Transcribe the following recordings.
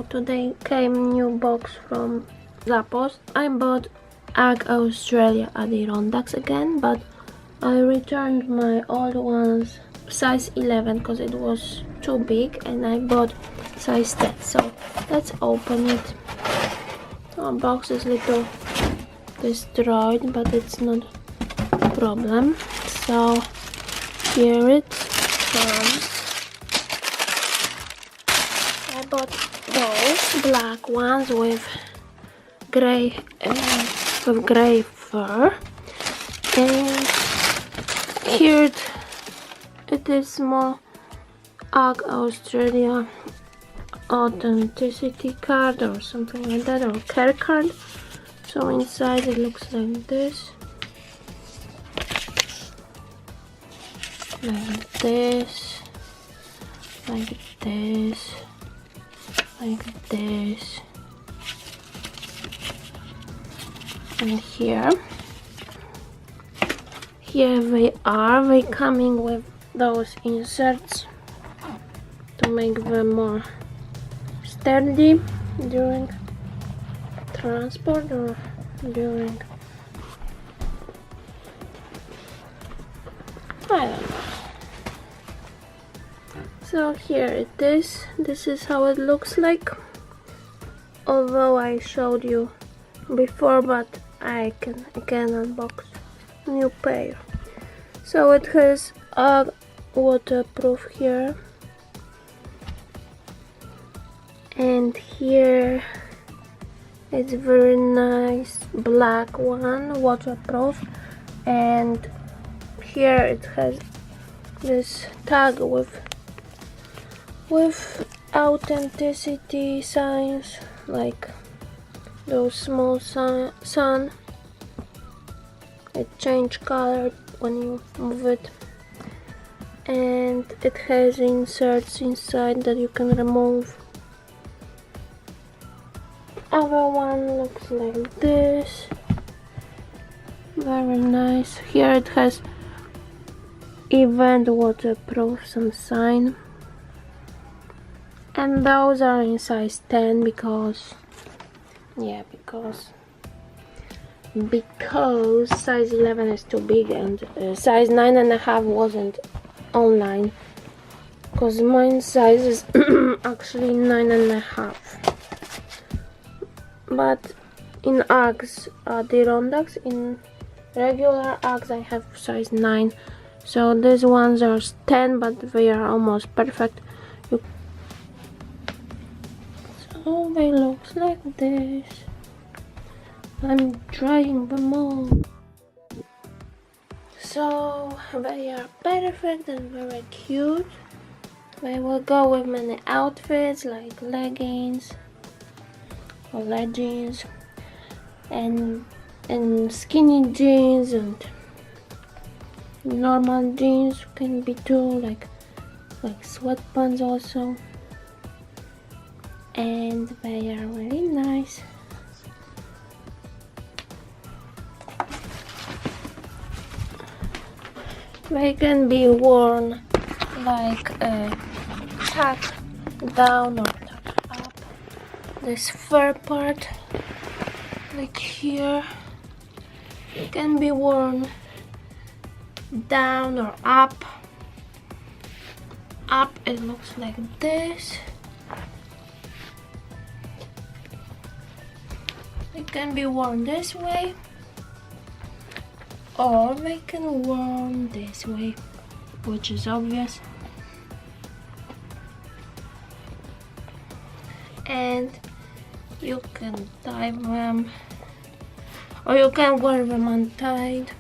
Today came new box from Zappos. I bought AG Australia Adirondacks again, but I returned my old ones size 11 because it was too big, and I bought size 10. So let's open it. Our box is little destroyed, but it's not a problem. So here it comes. I bought those black ones with gray fur, and here it is small AG Australia authenticity card or something like that, or care card. So inside it looks like this, like this, like this, like this, and here they are. They coming with those inserts to make them more sturdy during transport or during, I don't know. So here it is. This is how it looks like, although I showed you before, but I can again unbox new pair. So it has a waterproof here, and here it's very nice black one, waterproof, and here it has this tag with authenticity signs, like those small sun. It change color when you move it, and it has inserts inside that you can remove. Other one looks like this, very nice. Here it has event waterproof, some sign, and those are in size 10 because size 11 is too big, and size 9.5 wasn't online, because mine size is actually 9.5. But in Uggs, Adirondacks, in regular Uggs I have size 9. So these ones are 10, but they are almost perfect. So they look like this. I'm trying them all. So they are perfect and very cute. They will go with many outfits like leggings or leggings and skinny jeans, and normal jeans can be too, like sweatpants also, and they are really nice. They can be worn like tucked down or tucked up. This fur part, like here, can be worn down or up. Up it looks like this. It can be worn this way, or they can worn this way, which is obvious. And you can tie them, or you can wear them untied.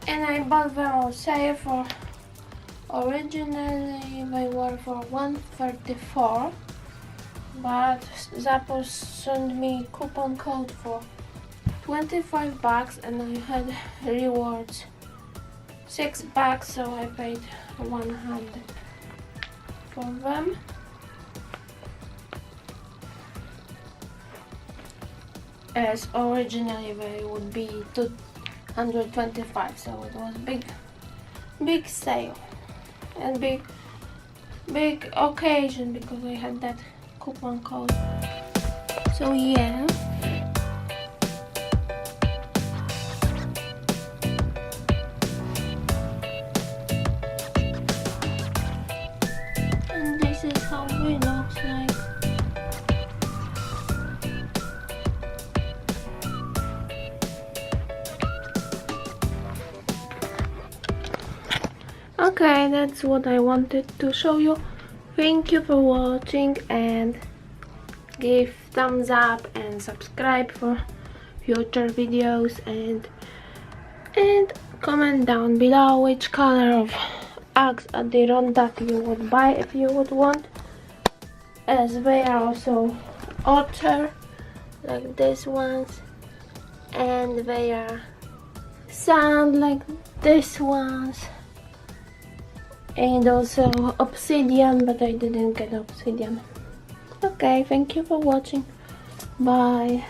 And I bought them on sale for, originally they were for $134, but Zappos sent me coupon code for $25, and I had rewards $6, so I paid $100 for them. As originally they would be $225, so it was big sale and big big occasion because I had that coupon code. So yeah. And this is how it looks like. Okay, that's what I wanted to show you. Thank you for watching, and give thumbs up and subscribe for future videos, and comment down below which color of Uggs Adirondack you would buy if you would want, as they are also otter like these ones, and they are sound like these ones, and also obsidian, but I didn't get obsidian. Okay, thank you for watching. Bye.